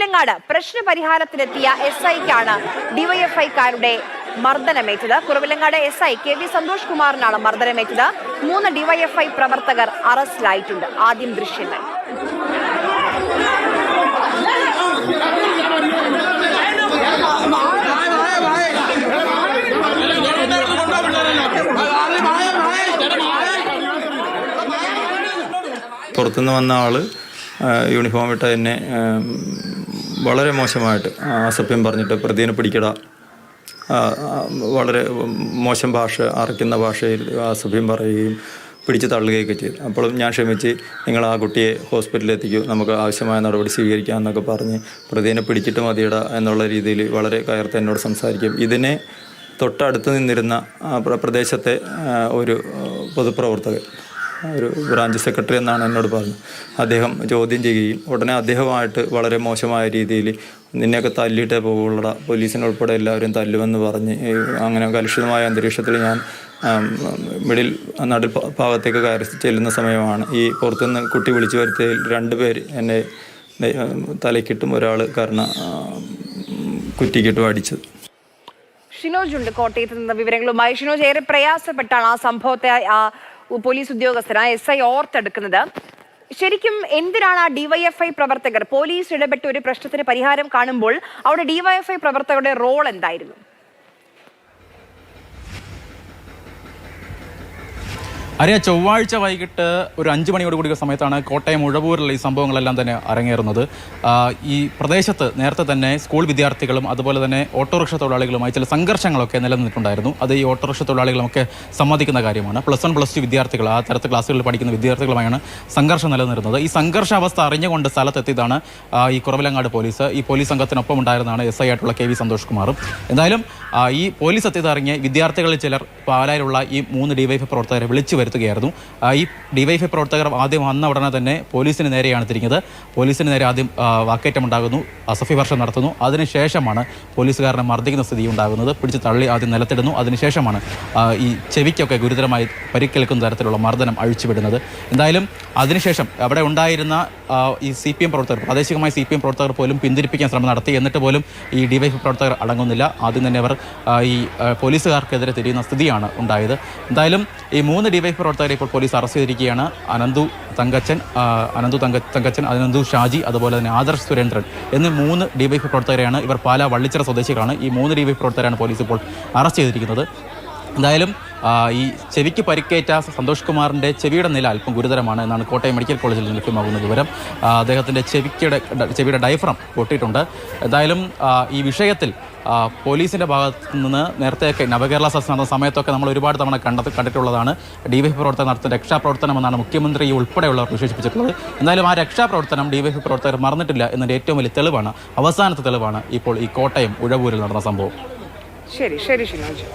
കുറവിലങ്ങാട് പ്രശ്നപരിഹാരത്തിനെത്തിയ SIക്കാണ് ഡിവൈഎഫ്ഐക്കാരുടെ മർദ്ദനമേറ്റത്. Kuravilangad SI KV Santhosh കുമാറിനാണ് മർദ്ദനമേറ്റത്. 3 DYFI പ്രവർത്തകർ അറസ്റ്റിലായിട്ടുണ്ട്. ആദ്യം ദൃശ്യങ്ങൾ. പുറത്തുനിന്ന് വന്ന ആൾ യൂണിഫോം ഇട്ട എന്നെ വളരെ മോശമായിട്ട് അസഭ്യം പറഞ്ഞിട്ട് പ്രതിനെ പിടിക്കട, വളരെ മോശം ഭാഷ, അറയ്ക്കുന്ന ഭാഷയിൽ അസഭ്യം പറയുകയും പിടിച്ച് തള്ളുകയൊക്കെ ചെയ്തു. അപ്പോഴും ഞാൻ ക്ഷമിച്ച് നിങ്ങൾ ആ കുട്ടിയെ ഹോസ്പിറ്റലിൽ എത്തിക്കൂ, നമുക്ക് ആവശ്യമായ നടപടി സ്വീകരിക്കാമെന്നൊക്കെ പറഞ്ഞ് പ്രതിനെ പിടിച്ചിട്ട് മതിയിട എന്നുള്ള രീതിയിൽ വളരെ കയർത്ത് എന്നോട് സംസാരിക്കും. ഇതിനെ തൊട്ടടുത്ത് നിന്നിരുന്ന പ്രദേശത്തെ ഒരു പൊതുപ്രവർത്തകൻ, ഒരു ബ്രാഞ്ച് സെക്രട്ടറി എന്നാണ് എന്നോട് പറഞ്ഞത്, അദ്ദേഹം ചോദ്യം ചെയ്യുകയും ഉടനെ അദ്ദേഹമായിട്ട് വളരെ മോശമായ രീതിയിൽ നിന്നെയൊക്കെ തല്ലിയിട്ടേ പോകുള്ളട, പോലീസിനുൾപ്പെടെ എല്ലാവരും തല്ലുമെന്ന് പറഞ്ഞ് അങ്ങനെ കലുഷിതമായ അന്തരീക്ഷത്തിൽ ഞാൻ നടുൽ ഭാഗത്തേക്ക് കയറി ചെല്ലുന്ന സമയമാണ് ഈ പുറത്തുനിന്ന് കുട്ടി വിളിച്ചു വരുത്തിയതിൽ 2 പേര് എന്നെ തലയ്ക്കിട്ടും ഒരാൾ കുറ്റിക്കിട്ടും അടിച്ചത്. ഷിനോജ് ഉണ്ട് കോട്ടയത്ത് നിന്ന് വിവരങ്ങളുമായി. ഷിനോജ്, ഏറെ പ്രയാസപ്പെട്ടാണ് ആ സംഭവത്തെ പോലീസ് ഉദ്യോഗസ്ഥരായ SI ഓർത്തെടുക്കുന്നത്. ശരിക്കും എന്തിനാണ് ആ ഡിവൈഎഫ്ഐ പ്രവർത്തകർ, പോലീസ് ഇടപെട്ട് ഒരു പ്രശ്നത്തിന് പരിഹാരം കാണുമ്പോൾ അവിടെ ഡിവൈഎഫ്ഐ പ്രവർത്തകരുടെ റോൾ എന്തായിരുന്നു? അറിയാം, ചൊവ്വാഴ്ച വൈകിട്ട് ഒരു 5 മണിയോട് കൂടിയ സമയത്താണ് കോട്ടയം ഉഴവൂരിലുള്ള ഈ സംഭവങ്ങളെല്ലാം തന്നെ അരങ്ങേറുന്നത്. ഈ പ്രദേശത്ത് നേരത്തെ തന്നെ സ്കൂൾ വിദ്യാർത്ഥികളും അതുപോലെ തന്നെ ഓട്ടോറിക്ഷ തൊഴിലാളികളുമായി ചില സംഘർഷങ്ങളൊക്കെ നിലനിന്നിട്ടുണ്ടായിരുന്നു. അത് ഈ ഓട്ടോറിക്ഷ തൊഴിലാളികളുമൊക്കെ സമ്മതിക്കുന്ന കാര്യമാണ്. +1 +2 വിദ്യാർത്ഥികൾ, ആ തരത്തിൽ ക്ലാസ്സുകളിൽ പഠിക്കുന്ന വിദ്യാർത്ഥികളുമായാണ് സംഘർഷം നിലനിന്നിരുന്നത്. ഈ സംഘർഷാവസ്ഥ അറിഞ്ഞുകൊണ്ട് സ്ഥലത്തെത്തിയതാണ് ഈ കുറവിലങ്ങാട് പോലീസ്. ഈ പോലീസ് സംഘത്തിനൊപ്പം ഉണ്ടായിരുന്നതാണ് SI ആയിട്ടുള്ള KV സന്തോഷ് കുമാറും. എന്തായാലും ഈ പോലീസ് എത്തിയതറിഞ്ഞ് വിദ്യാർത്ഥികളിൽ ചിലർ പാലായിലുള്ള ഈ 3 ഡിവൈഎഫ്ഐ പ്രവർത്തകരെ വിളിച്ചു വരുത്തുകയായിരുന്നു. ഈ ഡിവൈഎഫ്ഐ പ്രവർത്തകർ ആദ്യം വന്ന ഉടനെ തന്നെ പോലീസിന് നേരെയാണ് തിരിഞ്ഞത്. പോലീസിന് നേരെ ആദ്യം വാക്കേറ്റമുണ്ടാകുന്നു, അസഭ്യ വർഷം നടത്തുന്നു. അതിനുശേഷമാണ് പോലീസുകാരനെ മർദ്ദിക്കുന്ന സ്ഥിതി ഉണ്ടാകുന്നത്. പിടിച്ച് തള്ളി ആദ്യം നിലത്തിടുന്നു. അതിനുശേഷമാണ് ഈ ചെവിക്കൊക്കെ ഗുരുതരമായി പരിക്കേൽക്കുന്ന തരത്തിലുള്ള മർദ്ദനം അഴിച്ചുവിടുന്നത്. എന്തായാലും അതിനുശേഷം അവിടെ ഉണ്ടായിരുന്ന ഈ CPM പ്രവർത്തകർ, പ്രാദേശികമായ CPM പ്രവർത്തകർ പോലും പിന്തിരിപ്പിക്കാൻ ശ്രമം നടത്തി. എന്നിട്ട് പോലും ഈ ഡിവൈഎഫ്ഐ പ്രവർത്തകർ അടങ്ങുന്നില്ല. ആദ്യം തന്നെ അവർ ഈ പോലീസുകാർക്കെതിരെ തിരിയുന്ന സ്ഥിതിയാണ് ഉണ്ടായത്. എന്തായാലും ഈ 3 ഡിവൈഎഫ്ഐ പ്രവർത്തകരെ ഇപ്പോൾ പോലീസ് അറസ്റ്റ് ചെയ്തിരിക്കുകയാണ്. അനന്തു തങ്കച്ചൻ, അനന്തു ഷാജി, അതുപോലെ തന്നെ ആദർശ് സുരേന്ദ്രൻ എന്നീ 3 ഡിവൈഎഫ്ഐ പ്രവർത്തകരെയാണ്. ഇവർ പാലാ വള്ളിച്ചിറ സ്വദേശികളാണ്. ഈ 3 ഡിവൈഎഫ്ഐ പ്രവർത്തകരാണ് പോലീസ് ഇപ്പോൾ അറസ്റ്റ് ചെയ്തിരിക്കുന്നത്. എന്തായാലും ഈ ചെവിക്ക് പരിക്കേറ്റ സന്തോഷ് കുമാറിൻ്റെ ചെവിയുടെ നില അല്പം ഗുരുതരമാണ് എന്നാണ് കോട്ടയം മെഡിക്കൽ കോളേജിൽ നിന്ന് ലഭ്യമാകുന്ന വിവരം. അദ്ദേഹത്തിൻ്റെ ചെവിയുടെ ഡയഫ്രം പൊട്ടിയിട്ടുണ്ട്. എന്തായാലും ഈ വിഷയത്തിൽ പോലീസിൻ്റെ ഭാഗത്തു നിന്ന് നേരത്തെയൊക്കെ നവകേരള സദസ്സ് നടന്ന സമയത്തൊക്കെ നമ്മൾ ഒരുപാട് തവണ കണ്ടിട്ടുള്ളതാണ്. ഡിവൈഎഫ്ഐ പ്രവർത്തകർ നടത്തുന്ന രക്ഷാപ്രവർത്തനമെന്നാണ് മുഖ്യമന്ത്രി ഉൾപ്പെടെയുള്ളവർ വിശേഷിപ്പിച്ചിട്ടുള്ളത്. എന്തായാലും ആ രക്ഷാപ്രവർത്തനം ഡിവൈഎഫ്ഐ പ്രവർത്തകർ മറന്നിട്ടില്ല എന്നതിൻ്റെ ഏറ്റവും വലിയ തെളിവാണ്, അവസാനത്തെ തെളിവാണ് ഇപ്പോൾ ഈ കോട്ടയം ഉഴവൂരിൽ നടന്ന സംഭവം. ശരി ശരി ഷിനോജ്.